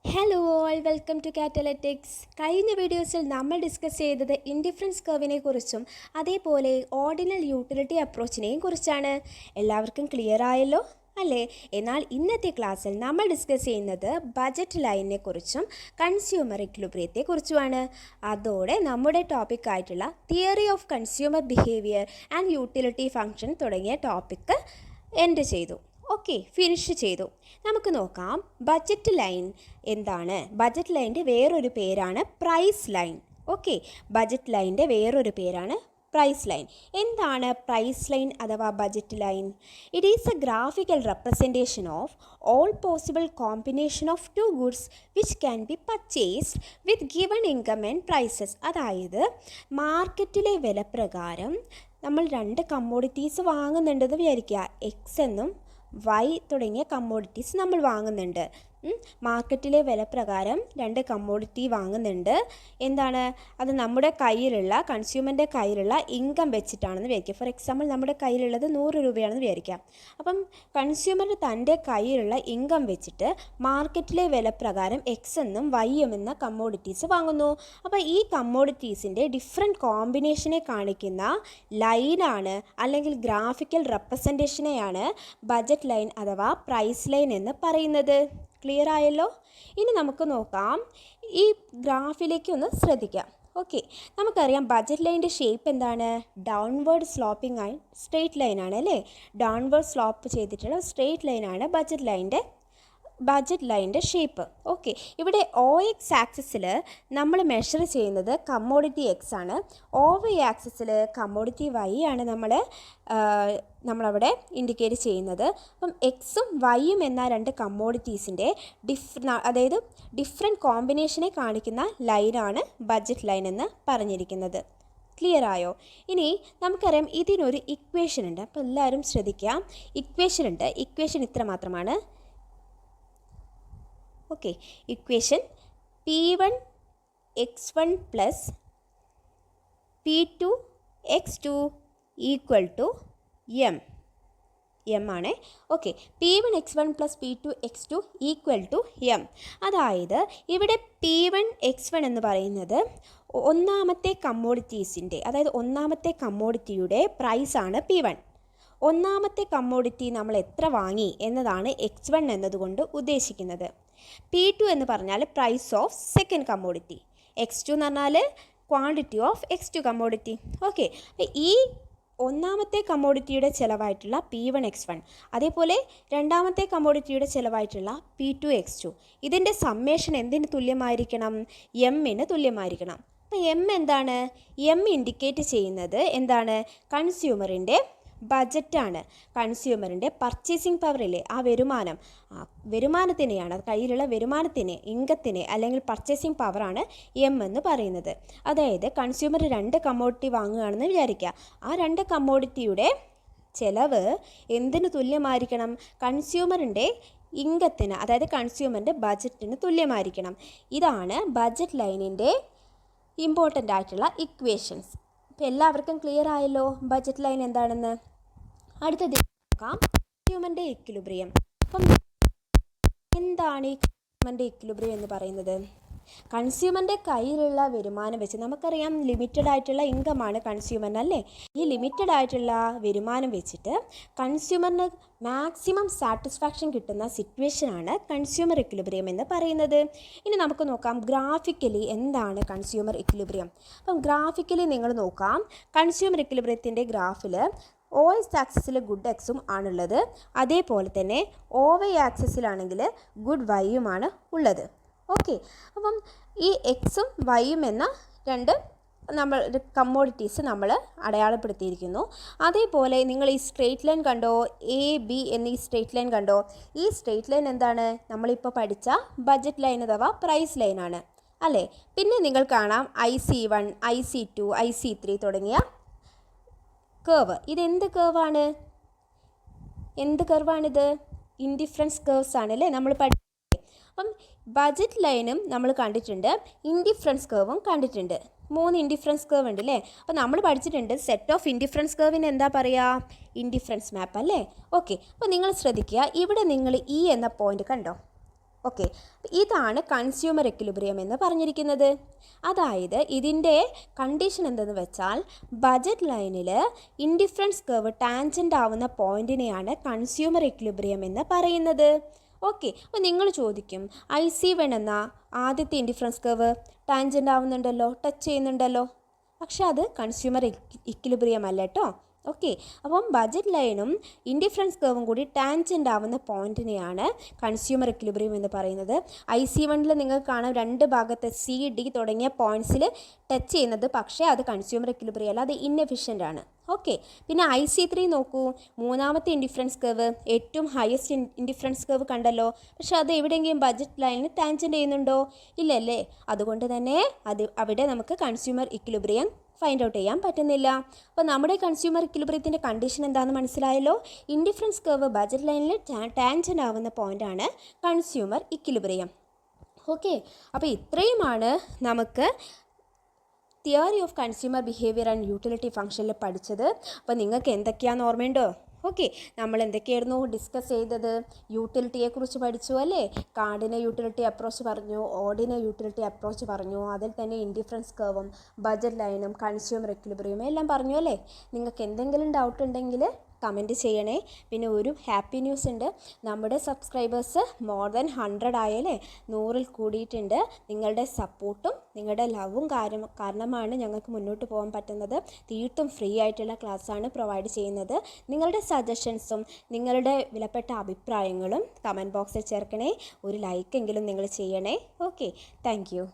Hello all, welcome to Catalytics. കഴിഞ്ഞ വീഡിയോസിൽ നമ്മൾ ഡിസ്കസ് ചെയ്തത് ഇൻഡിഫറൻസ് കർവിനെ കുറിച്ചും അതേപോലെ ഓർഡിനൽ യൂട്ടിലിറ്റി അപ്രോച്ചിനെയും കുറിച്ചാണ്. എല്ലാവർക്കും ക്ലിയർ ആയല്ലോ അല്ലേ? എന്നാൽ ഇന്നത്തെ ക്ലാസ്സിൽ നമ്മൾ ഡിസ്കസ് ചെയ്യുന്നത് ബജറ്റ് ലൈനിനെ കുറിച്ചും കൺസ്യൂമർ ഇക്വിലിബ്രിയത്തെ കുറിച്ചുമാണ്. അതോടെ നമ്മുടെ ടോപ്പിക്കായിട്ടുള്ള theory of consumer behaviour and utility function തുടങ്ങിയ ടോപ്പിക്ക് എൻഡ് ചെയ്തു. ഓക്കെ, ഫിനിഷ് ചെയ്തു. നമുക്ക് നോക്കാം ബജറ്റ് ലൈൻ എന്താണ്. ബജറ്റ് ലൈൻ്റെ വേറൊരു പേരാണ് പ്രൈസ് ലൈൻ. ഓക്കെ, ബജറ്റ് ലൈൻ്റെ വേറൊരു പേരാണ് പ്രൈസ് ലൈൻ. എന്താണ് പ്രൈസ് ലൈൻ അഥവാ budget line? It is a graphical representation of all possible combination of two goods which can be purchased with given income and prices. അതായത് മാർക്കറ്റിലെ വില പ്രകാരം നമ്മൾ രണ്ട് കമ്മോഡിറ്റീസ് വാങ്ങുന്നുണ്ടെന്ന് വിചാരിക്കുക. എക്സ് എന്നും വൈ തുടങ്ങിയ കമ്മോഡിറ്റീസ് നമ്മൾ വാങ്ങുന്നുണ്ട്. മാർക്കറ്റിലെ വില പ്രകാരം രണ്ട് കമ്മോഡിറ്റി വാങ്ങുന്നുണ്ട്. എന്താണ് അത്? നമ്മുടെ കയ്യിലുള്ള കൺസ്യൂമറിൻ്റെ കയ്യിലുള്ള ഇൻകം വെച്ചിട്ടാണെന്ന് വിചാരിക്കുക. ഫോർ എക്സാമ്പിൾ, നമ്മുടെ കയ്യിലുള്ളത് 100 രൂപയാണെന്ന് വിചാരിക്കാം. അപ്പം കൺസ്യൂമർ തൻ്റെ കയ്യിലുള്ള ഇൻകം വെച്ചിട്ട് മാർക്കറ്റിലെ വില പ്രകാരം എക്സ് എന്നും വൈ എന്ന കമ്മോഡിറ്റീസ് വാങ്ങുന്നു. അപ്പോൾ ഈ കമ്മോഡിറ്റീസിൻ്റെ ഡിഫറെൻറ്റ് കോമ്പിനേഷനെ കാണിക്കുന്ന ലൈനാണ് അല്ലെങ്കിൽ ഗ്രാഫിക്കൽ റെപ്രസെൻറ്റേഷനെയാണ് ബജറ്റ് ലൈൻ അഥവാ പ്രൈസ് ലൈൻ എന്ന് പറയുന്നത്. ക്ലിയർ ആയല്ലോ? ഇനി നമുക്ക് നോക്കാം, ഈ ഗ്രാഫിലേക്ക് ഒന്ന് ശ്രദ്ധിക്കാം. ഓക്കെ, നമുക്കറിയാം ബജറ്റ് ലൈൻ്റെ ഷേപ്പ് എന്താണ്? ഡൗൺവേർഡ് സ്ലോപ്പിംഗ് ആൻഡ് സ്ട്രെയിറ്റ് ലൈനാണ് അല്ലേ? ഡൗൺവേർഡ് സ്ലോപ്പ് ചെയ്തിട്ടുള്ള സ്ട്രെയിറ്റ് ലൈനാണ് ബജറ്റ് ലൈൻ്റെ ഷേപ്പ്. ഓക്കെ, ഇവിടെ OX ആക്സിസിൽ നമ്മൾ മെഷർ ചെയ്യുന്നത് കമ്മോഡിറ്റി എക്സ് ആണ്. OY ആക്സിസിൽ കമ്മോഡിറ്റി വൈ ആണ് നമ്മളവിടെ ഇൻഡിക്കേറ്റ് ചെയ്യുന്നത്. അപ്പം എക്സും വൈയും എന്ന രണ്ട് കമ്മോഡിറ്റീസിൻ്റെ അതായത് ഡിഫറെൻറ്റ് കോമ്പിനേഷനെ കാണിക്കുന്ന ലൈനാണ് ബജറ്റ് ലൈൻ എന്ന് പറഞ്ഞിരിക്കുന്നത്. ക്ലിയർ ആയോ? ഇനി നമുക്കറിയാം ഇതിനൊരു ഇക്വേഷൻ ഉണ്ട്. അപ്പോൾ എല്ലാവരും ശ്രദ്ധിക്കാം, ഇക്വേഷൻ ഉണ്ട്. ഇക്വേഷൻ ഇത്ര മാത്രമാണ്. Okay, equation P1 x1 plus P2 x2 equal to M ആണ്. Okay, P1 x1 plus P2 x2 equal to M. അതായത് ഇവിടെ P1 x1 എന്ന് പറയുന്നത് ഒന്നാമത്തെ കമ്മോഡിറ്റിയുടെ പ്രൈസാണ് P1. ഒന്നാമത്തെ കമ്മോഡിറ്റി നമ്മൾ എത്ര വാങ്ങി എന്നതാണ് x1 എന്നതുകൊണ്ട് ഉദ്ദേശിക്കുന്നത്. P2 എന്ന് പറഞ്ഞാൽ price of second commodity. x2 എന്ന് പറഞ്ഞാൽ quantity of x2 commodity. Okay, ഈ ഒന്നാമത്തെ കമ്മോഡിറ്റിയുടെ ചിലവായിട്ടുള്ള P1 x1, അതേപോലെ രണ്ടാമത്തെ കമ്മോഡിറ്റിയുടെ ചിലവായിട്ടുള്ള P2 x2, ഇതിൻ്റെ സമ്മേഷൻ എന്തിന് തുല്യമായിരിക്കണം? എമ്മിന് തുല്യമായിരിക്കണം. അപ്പോൾ എം എന്താണ്? എം ഇൻഡിക്കേറ്റ് ചെയ്യുന്നത് എന്താണ്? കൺസ്യൂമറിൻ്റെ ബജറ്റാണ്. കൺസ്യൂമറിൻ്റെ പർച്ചേസിങ് പവറില്ലേ, ആ വരുമാനത്തിനെയാണ്, കയ്യിലുള്ള വരുമാനത്തിനെ, ഇൻകത്തിനെ അല്ലെങ്കിൽ പർച്ചേസിങ് പവറാണ് എം എന്ന് പറയുന്നത്. അതായത് കൺസ്യൂമർ രണ്ട് കമ്മോഡിറ്റി വാങ്ങുകയാണെന്ന് വിചാരിക്കുക. ആ രണ്ട് കമ്മോഡിറ്റിയുടെ ചിലവ് എന്തിന് തുല്യമായിരിക്കണം? കൺസ്യൂമറിൻ്റെ ഇൻകത്തിന്, അതായത് കൺസ്യൂമറിൻ്റെ ബജറ്റിന് തുല്യമായിരിക്കണം. ഇതാണ് ബജറ്റ് ലൈനിൻ്റെ ഇമ്പോർട്ടൻ്റ് ആയിട്ടുള്ള ഇക്വേഷൻസ്. അപ്പോൾ എല്ലാവർക്കും ക്ലിയർ ആയല്ലോ ബജറ്റ് ലൈൻ എന്താണെന്ന്? അടുത്തത് നോക്കാം, കൺസ്യൂമറിൻ്റെ ഇക്വിലിബ്രിയം. അപ്പം എന്താണ് ഈ കൺസ്യൂമറിൻ്റെ ഇക്വിലിബ്രിയം എന്ന് പറയുന്നത്? കൺസ്യൂമറിൻ്റെ കയ്യിലുള്ള വരുമാനം വെച്ച്, നമുക്കറിയാം ലിമിറ്റഡ് ആയിട്ടുള്ള ഇൻകമാണ് കൺസ്യൂമറിന് അല്ലേ? ഈ ലിമിറ്റഡ് ആയിട്ടുള്ള വരുമാനം വെച്ചിട്ട് കൺസ്യൂമറിന് മാക്സിമം സാറ്റിസ്ഫാക്ഷൻ കിട്ടുന്ന സിറ്റുവേഷനാണ് കൺസ്യൂമർ ഇക്വിലിബ്രിയം എന്ന് പറയുന്നത്. ഇനി നമുക്ക് നോക്കാം ഗ്രാഫിക്കലി എന്താണ് കൺസ്യൂമർ ഇക്വിലിബ്രിയം. അപ്പം ഗ്രാഫിക്കലി നിങ്ങൾ നോക്കാം, കൺസ്യൂമർ ഇക്വിലിബ്രിയത്തിൻ്റെ ഗ്രാഫിൽ OX ആക്സിസിൽ ഗുഡ് എക്സും ആണുള്ളത്, അതേപോലെ തന്നെ OY ആക്സിസിലാണെങ്കിൽ ഗുഡ് വൈയുമാണ് ഉള്ളത്. ഓക്കെ, അപ്പം ഈ എക്സും വൈയും എന്ന രണ്ട് കമ്മോഡിറ്റീസ് നമ്മൾ അടയാളപ്പെടുത്തിയിരിക്കുന്നു. അതേപോലെ നിങ്ങൾ ഈ സ്ട്രെയിറ്റ് ലൈൻ കണ്ടോ? AB എന്നീ സ്ട്രെയിറ്റ് ലൈൻ കണ്ടോ? ഈ സ്ട്രെയിറ്റ് ലൈൻ എന്താണ്? നമ്മളിപ്പോൾ പഠിച്ച ബജറ്റ് ലൈൻ അഥവാ പ്രൈസ് ലൈനാണ് അല്ലേ? പിന്നെ നിങ്ങൾ കാണാം IC1, IC2, IC3 തുടങ്ങിയ കേവ്. ഇതെന്ത് കേവാണ്? ഇൻഡിഫറൻസ് കേവ്സ് ആണ് അല്ലേ നമ്മൾ പഠിച്ചത്. അപ്പം ബജറ്റ് ലൈനും നമ്മൾ കണ്ടിട്ടുണ്ട്, ഇൻഡിഫറൻസ് കേവും കണ്ടിട്ടുണ്ട്. 3 ഇൻഡിഫറൻസ് കേവ് ഉണ്ട് അല്ലേ? അപ്പോൾ നമ്മൾ പഠിച്ചിട്ടുണ്ട് സെറ്റ് ഓഫ് ഇൻഡിഫറൻസ് കേവിന് എന്താ പറയുക? ഇൻഡിഫറൻസ് മാപ്പ് അല്ലേ? ഓക്കെ, അപ്പോൾ നിങ്ങൾ ശ്രദ്ധിക്കുക, ഇവിടെ നിങ്ങൾ എന്ന പോയിന്റ് കണ്ടോ? ഓക്കെ, ഇതാണ് കൺസ്യൂമർ എക്വിലിബ്രിയം എന്ന് പറഞ്ഞിരിക്കുന്നത്. അതായത് ഇതിൻ്റെ കണ്ടീഷൻ എന്തെന്ന് വെച്ചാൽ ബജറ്റ് ലൈനിൽ ഇൻഡിഫറൻസ് കർവ് ടാൻജൻ്റ് ആവുന്ന പോയിന്റിനെയാണ് കൺസ്യൂമർ എക്വിലിബ്രിയം എന്ന് പറയുന്നത്. ഓക്കെ, അപ്പോൾ നിങ്ങൾ ചോദിക്കും IC1 എന്ന ആദ്യത്തെ ഇൻഡിഫറൻസ് കർവ് ടാൻജൻ്റ് ആവുന്നുണ്ടല്ലോ, ടച്ച് ചെയ്യുന്നുണ്ടല്ലോ, പക്ഷെ അത് കൺസ്യൂമർ ഇക്വിലിബ്രിയം അല്ല കേട്ടോ. ഓക്കെ, അപ്പം ബജറ്റ് ലൈനും ഇൻഡിഫറൻസ് കർവും കൂടി ടാൻജൻ്റ് ആവുന്ന പോയിന്റിനെയാണ് കൺസ്യൂമർ ഇക്വിലിബ്രിയം എന്ന് പറയുന്നത്. IC1 നിങ്ങൾക്ക് കാണാം രണ്ട് ഭാഗത്ത് CD തുടങ്ങിയ പോയിന്റ്സിൽ ടച്ച് ചെയ്യുന്നത്, പക്ഷേ അത് കൺസ്യൂമർ ഇക്വിലിബ്രിയം അല്ല, അത് ഇൻഎഫിഷ്യൻ്റ് ആണ്. ഓക്കെ, പിന്നെ IC3 നോക്കൂ, മൂന്നാമത്തെ ഇൻഡിഫറൻസ് കർവ് ഏറ്റവും ഹയസ്റ്റ് ഇൻഡിഫറൻസ് കർവ് കണ്ടല്ലോ, പക്ഷെ അത് എവിടെയെങ്കിലും ബജറ്റ് ലൈനിൽ ടാൻജൻ്റ് ചെയ്യുന്നുണ്ടോ? ഇല്ലല്ലേ. അതുകൊണ്ട് തന്നെ അവിടെ നമുക്ക് കൺസ്യൂമർ ഇക്വിലിബ്രിയം ഫൈൻഡ് ഔട്ട് ചെയ്യാൻ പറ്റുന്നില്ല. അപ്പോൾ നമ്മുടെ കൺസ്യൂമർ ഇക്വിലിബ്രിയത്തിൻ്റെ കണ്ടീഷൻ എന്താണെന്ന് മനസ്സിലായല്ലോ. ഇൻഡിഫറൻസ് കർവ് ബജറ്റ് ലൈനിൽ ടാൻജൻ്റ് ആവുന്ന പോയിൻ്റാണ് കൺസ്യൂമർ ഇക്വിലിബ്രിയം. ഓക്കെ, അപ്പോൾ ഇത്രയുമാണ് നമുക്ക് theory of consumer behaviour and utility ഫംഗ്ഷനിൽ പഠിച്ചത്. അപ്പോൾ നിങ്ങൾക്ക് എന്തൊക്കെയാണെന്ന് ഓർമ്മയുണ്ടോ? ഓക്കെ, നമ്മൾ എന്തൊക്കെയായിരുന്നു ഡിസ്കസ് ചെയ്തത്? യൂട്ടിലിറ്റിയെക്കുറിച്ച് പഠിച്ചു അല്ലേ? കാർഡിനൽ യൂട്ടിലിറ്റി അപ്രോച്ച് പറഞ്ഞു, ഓർഡിനൽ യൂട്ടിലിറ്റി അപ്രോച്ച് പറഞ്ഞു, അതിൽ തന്നെ ഇൻഡിഫറൻസ് കർവും ബജറ്റ് ലൈനും കൺസ്യൂമർ ഇക്വിലിബ്രിയം എല്ലാം പറഞ്ഞു അല്ലേ? നിങ്ങൾക്ക് എന്തെങ്കിലും ഡൗട്ട് ഉണ്ടെങ്കിൽ കമൻറ്റ് ചെയ്യണേ. പിന്നെ ഒരു ഹാപ്പി ന്യൂസ് ഉണ്ട്, നമ്മുടെ സബ്സ്ക്രൈബേഴ്സ് മോർ ദാൻ 100 ആയല്ലേ, 100-ൽ കൂടിയിട്ടുണ്ട്. നിങ്ങളുടെ സപ്പോർട്ടും നിങ്ങളുടെ ലവും കാരണമാണ് ഞങ്ങൾക്ക് മുന്നോട്ട് പോകാൻ പറ്റുന്നത്. തീർത്തും ഫ്രീ ആയിട്ടുള്ള ക്ലാസ്സാണ് പ്രൊവൈഡ് ചെയ്യുന്നത്. നിങ്ങളുടെ സജഷൻസും നിങ്ങളുടെ വിലപ്പെട്ട അഭിപ്രായങ്ങളും കമൻറ്റ് ബോക്സിൽ ചേർക്കണേ. ഒരു ലൈക്കെങ്കിലും നിങ്ങൾ ചെയ്യണേ. Okay, thank you.